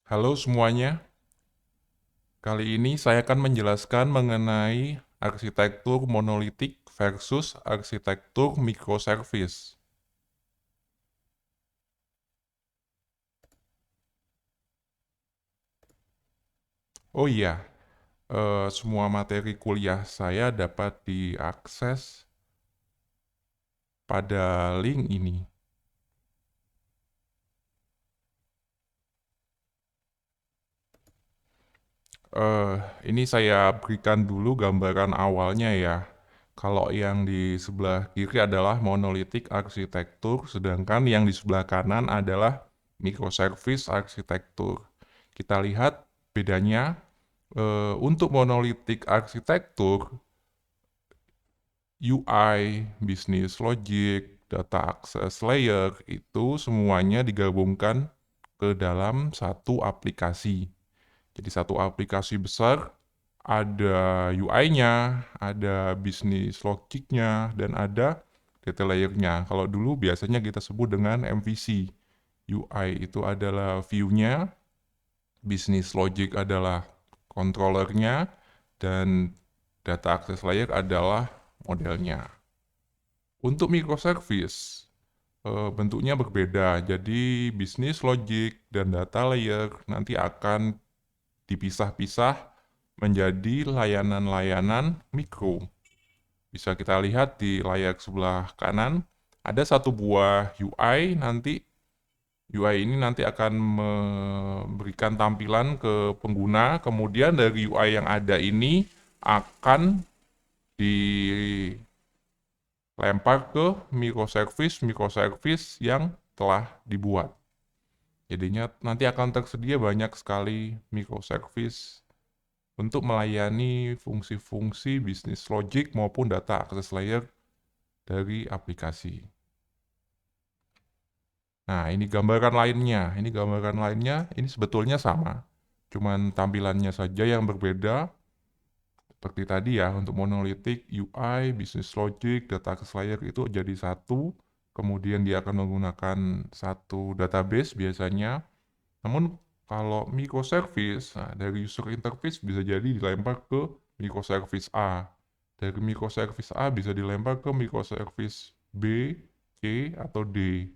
Halo semuanya, kali ini saya akan menjelaskan mengenai arsitektur monolitik versus arsitektur microservice. Oh iya, semua materi kuliah saya dapat diakses pada link ini. Eh, ini saya berikan dulu gambaran awalnya ya. Kalau yang di sebelah kiri adalah monolitik arsitektur, sedangkan yang di sebelah kanan adalah microservice arsitektur. Kita lihat bedanya. Untuk monolitik arsitektur, UI, business logic, data access layer itu semuanya digabungkan ke dalam satu aplikasi. Jadi satu aplikasi besar, ada UI-nya, ada business logic-nya, dan ada data layer-nya. Kalau dulu biasanya kita sebut dengan MVC. UI itu adalah view-nya, business logic adalah controller-nya, dan data access layer adalah modelnya. Untuk microservice, bentuknya berbeda. Jadi business logic dan data layer nanti akan dipisah-pisah menjadi layanan-layanan mikro. Bisa kita lihat di layar sebelah kanan, ada satu buah UI nanti. UI ini nanti akan memberikan tampilan ke pengguna, kemudian dari UI yang ada ini akan dilempar ke microservice yang telah dibuat. Jadinya nanti akan tersedia banyak sekali microservice untuk melayani fungsi-fungsi bisnis logic maupun data access layer dari aplikasi. Nah, ini gambaran lainnya. Ini sebetulnya sama. Cuman tampilannya saja yang berbeda. Seperti tadi ya, untuk monolitik, UI, business logic, data access layer itu jadi satu. Kemudian dia akan menggunakan satu database biasanya. Namun kalau microservice, nah, dari user interface bisa jadi dilempar ke microservice A. Dari microservice A bisa dilempar ke microservice B, C, atau D.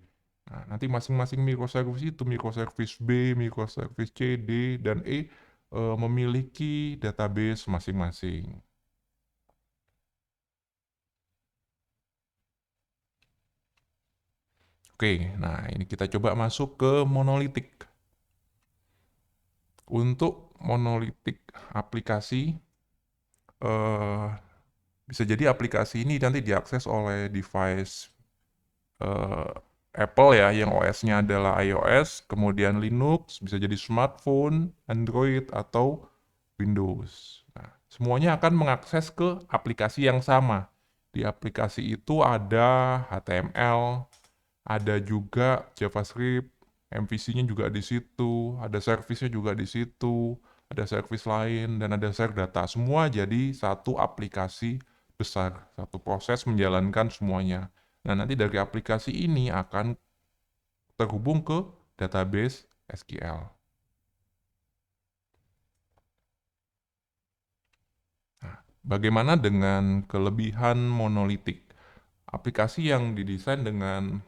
Nah, nanti masing-masing microservice itu, microservice B, microservice C, D, dan E, memiliki database masing-masing. Oke, nah ini kita coba masuk ke monolitik. Untuk monolitik aplikasi, eh, bisa jadi aplikasi ini nanti diakses oleh device eh, Apple ya, yang OS-nya adalah iOS, kemudian Linux, bisa jadi smartphone, Android, atau Windows. Nah, semuanya akan mengakses ke aplikasi yang sama. Di aplikasi itu ada HTML, ada juga JavaScript, MVC-nya juga di situ, ada service-nya juga di situ, ada service lain, dan ada share data. Semua jadi satu aplikasi besar, satu proses menjalankan semuanya. Nah, nanti dari aplikasi ini akan terhubung ke database SQL. Nah, bagaimana dengan kelebihan monolitik? Aplikasi yang didesain dengan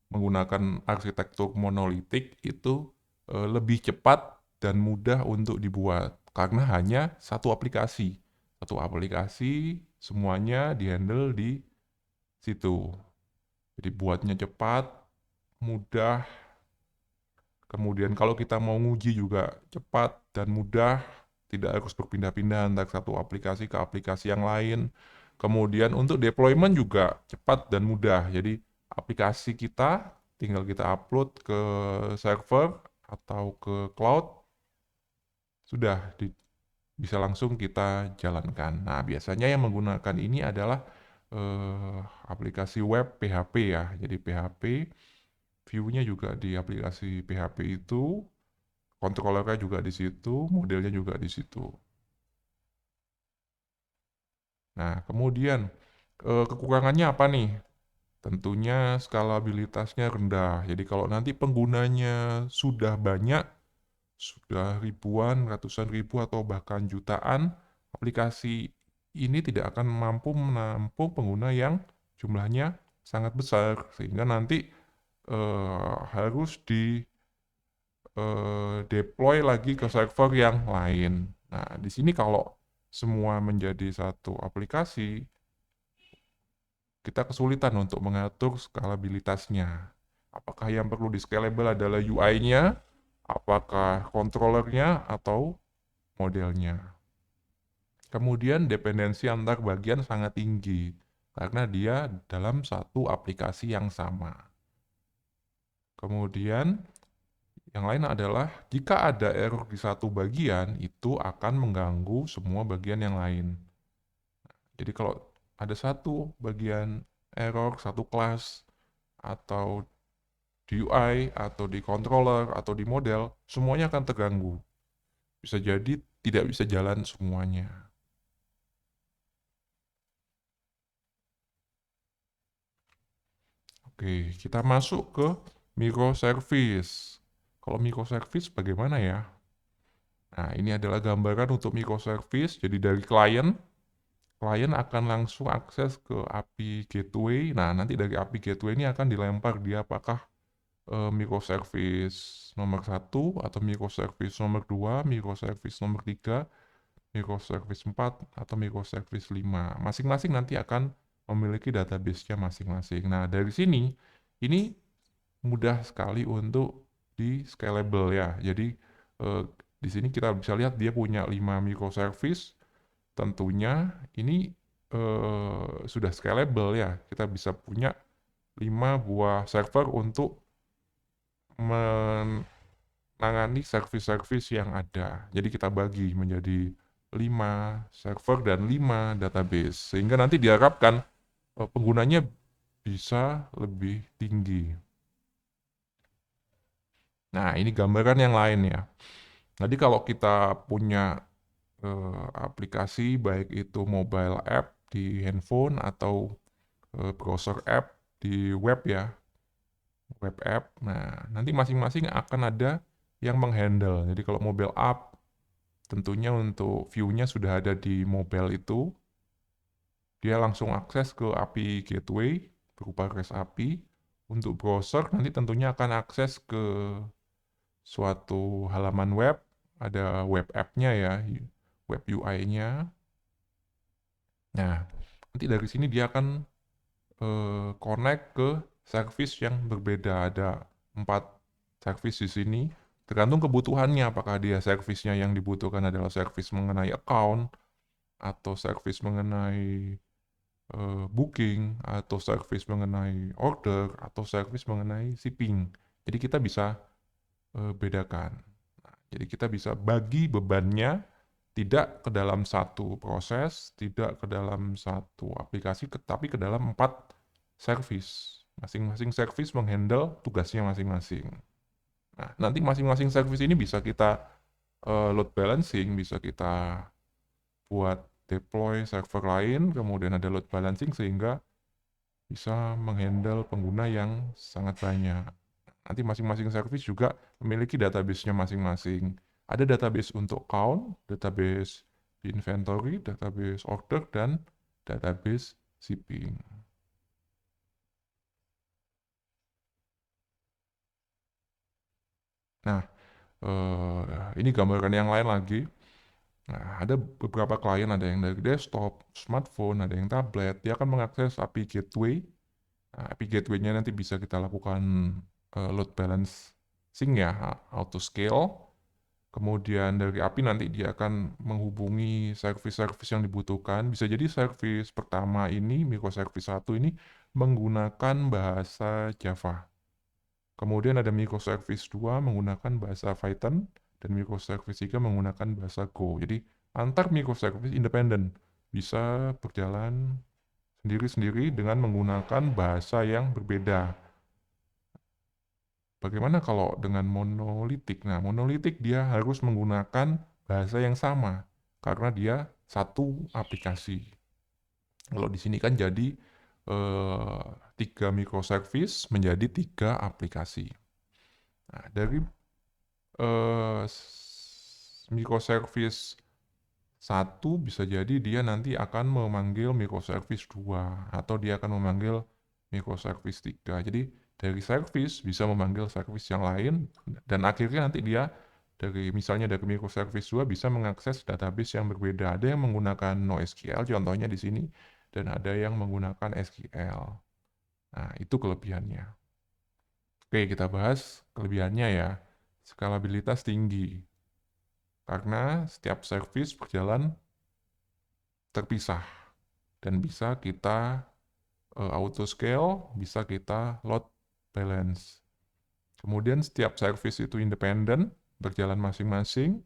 menggunakan arsitektur monolitik itu lebih cepat dan mudah untuk dibuat karena hanya satu aplikasi. Satu aplikasi semuanya dihandle di situ. Jadi buatnya cepat, mudah. Kemudian kalau kita mau nguji juga cepat dan mudah, tidak harus berpindah-pindah antara satu aplikasi ke aplikasi yang lain. Kemudian untuk deployment juga cepat dan mudah. Jadi aplikasi kita tinggal kita upload ke server atau ke cloud, sudah bisa langsung kita jalankan. Nah, biasanya yang menggunakan ini adalah eh, aplikasi web PHP ya. Jadi PHP, view-nya juga di aplikasi PHP itu, controllernya juga di situ, modelnya juga di situ. Nah, kemudian kekurangannya apa nih? Tentunya skalabilitasnya rendah. Jadi kalau nanti penggunanya sudah banyak, sudah ribuan, ratusan ribu, atau bahkan jutaan, aplikasi ini tidak akan mampu menampung pengguna yang jumlahnya sangat besar, sehingga nanti harus di deploy lagi ke server yang lain. Nah, di sini kalau semua menjadi satu aplikasi, kita kesulitan untuk mengatur skalabilitasnya. Apakah yang perlu di scalable adalah UI-nya, apakah controllernya, atau modelnya. Kemudian dependensi antar bagian sangat tinggi, karena dia dalam satu aplikasi yang sama. Kemudian yang lain adalah jika ada error di satu bagian, itu akan mengganggu semua bagian yang lain. Jadi kalau ada satu bagian error, satu kelas, atau di UI, atau di controller, atau di model, semuanya akan terganggu. Bisa jadi tidak bisa jalan semuanya. Oke, kita masuk ke microservice. Kalau microservice bagaimana ya? Nah, ini adalah gambaran untuk microservice. Jadi dari klien akan langsung akses ke API gateway. Nah, nanti dari API gateway ini akan dilempar dia apakah microservice nomor 1 atau microservice nomor 2, microservice nomor 3, microservice 4, atau microservice 5. Masing-masing nanti akan memiliki database-nya masing-masing. Nah, dari sini ini mudah sekali untuk di scalable ya. Jadi di sini kita bisa lihat dia punya 5 microservice. Tentunya ini sudah scalable ya. Kita bisa punya 5 buah server untuk menangani service-service yang ada. Jadi kita bagi menjadi 5 server dan 5 database. Sehingga nanti diharapkan penggunanya bisa lebih tinggi. Nah, ini gambaran yang lain ya. Jadi kalau kita punya aplikasi, baik itu mobile app di handphone atau browser app di web ya, web app. Nah, nanti masing-masing akan ada yang menghandle. Jadi kalau mobile app, tentunya untuk view-nya sudah ada di mobile itu. Dia langsung akses ke API gateway berupa REST API. Untuk browser nanti tentunya akan akses ke suatu halaman web, ada web app-nya ya, web UI-nya. Nah, nanti dari sini dia akan connect ke service yang berbeda. Ada 4 service di sini. Tergantung kebutuhannya, apakah dia service-nya yang dibutuhkan adalah service mengenai account, atau service mengenai booking, atau service mengenai order, atau service mengenai shipping. Jadi kita bisa bedakan. Nah, jadi kita bisa bagi bebannya tidak ke dalam satu proses, tidak ke dalam satu aplikasi, tapi ke dalam 4 service. Masing-masing service menghandle tugasnya masing-masing. Nah, nanti masing-masing service ini bisa kita load balancing, bisa kita buat deploy server lain, kemudian ada load balancing sehingga bisa menghandle pengguna yang sangat banyak. Nanti masing-masing service juga memiliki database-nya masing-masing. Ada database untuk count, database inventory, database order, dan database shipping. Nah, ini gambaran yang lain lagi. Nah, ada beberapa klien, ada yang dari desktop, smartphone, ada yang tablet. Dia akan mengakses API gateway. Nah, API gateway-nya nanti bisa kita lakukan load balancing ya, auto scale. Kemudian dari API nanti dia akan menghubungi service-service yang dibutuhkan. Bisa jadi service pertama ini, microservice 1 ini menggunakan bahasa Java. Kemudian ada microservice 2 menggunakan bahasa Python, dan microservice 3 menggunakan bahasa Go. Jadi antar microservice independen, bisa berjalan sendiri-sendiri dengan menggunakan bahasa yang berbeda. Bagaimana kalau dengan monolitik? Nah, monolitik dia harus menggunakan bahasa yang sama karena dia satu aplikasi. Kalau di sini kan jadi 3 microservice menjadi 3 aplikasi. Nah, dari microservice 1 bisa jadi dia nanti akan memanggil microservice 2 atau dia akan memanggil microservice 3. Jadi dari service bisa memanggil service yang lain dan akhirnya nanti dia misalnya dari microservice 2 bisa mengakses database yang berbeda. Ada yang menggunakan NoSQL contohnya di sini dan ada yang menggunakan SQL. Nah, itu kelebihannya. Oke, kita bahas kelebihannya ya. Skalabilitas tinggi. Karena setiap service berjalan terpisah dan bisa kita auto scale, bisa kita load balance. Kemudian setiap service itu independen, berjalan masing-masing.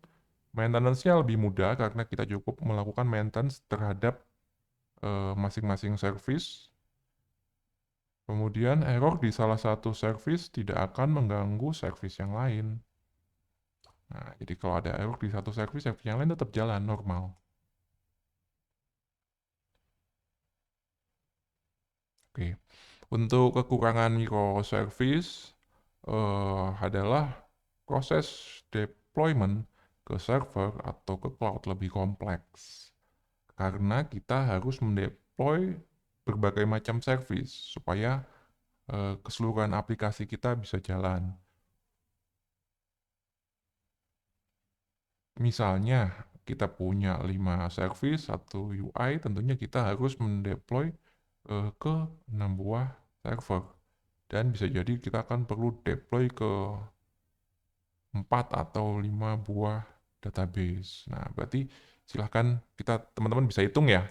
Maintenance-nya lebih mudah karena kita cukup melakukan maintenance terhadap masing-masing service. Kemudian error di salah satu service tidak akan mengganggu service yang lain. Nah, jadi kalau ada error di satu service yang lain tetap jalan normal. Oke, untuk kekurangan microservice adalah proses deployment ke server atau ke cloud lebih kompleks. Karena kita harus mendeploy berbagai macam service supaya keseluruhan aplikasi kita bisa jalan. Misalnya kita punya 5 service, 1 UI, tentunya kita harus mendeploy ke 6 buah server. Dan bisa jadi kita akan perlu deploy ke 4 atau 5 buah database. Nah, berarti silahkan teman-teman bisa hitung ya,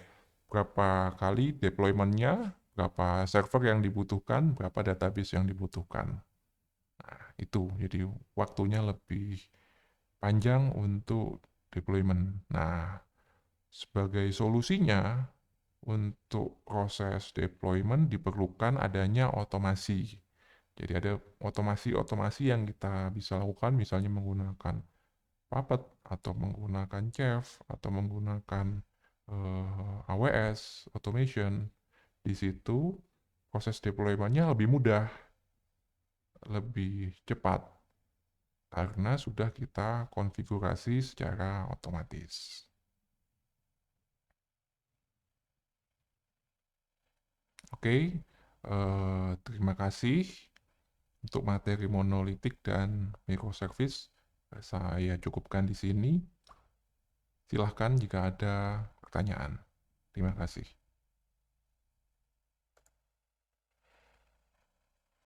berapa kali deployment-nya, berapa server yang dibutuhkan, berapa database yang dibutuhkan. Nah, itu jadi waktunya lebih panjang untuk deployment. Nah, sebagai solusinya untuk proses deployment diperlukan adanya otomasi. Jadi ada otomasi-otomasi yang kita bisa lakukan misalnya menggunakan Puppet atau menggunakan Chef atau menggunakan AWS automation. Di situ proses deployment-nya lebih mudah, lebih cepat karena sudah kita konfigurasi secara otomatis. Oke, terima kasih untuk materi monolitik dan microservice. Saya cukupkan di sini. Silahkan jika ada pertanyaan. Terima kasih.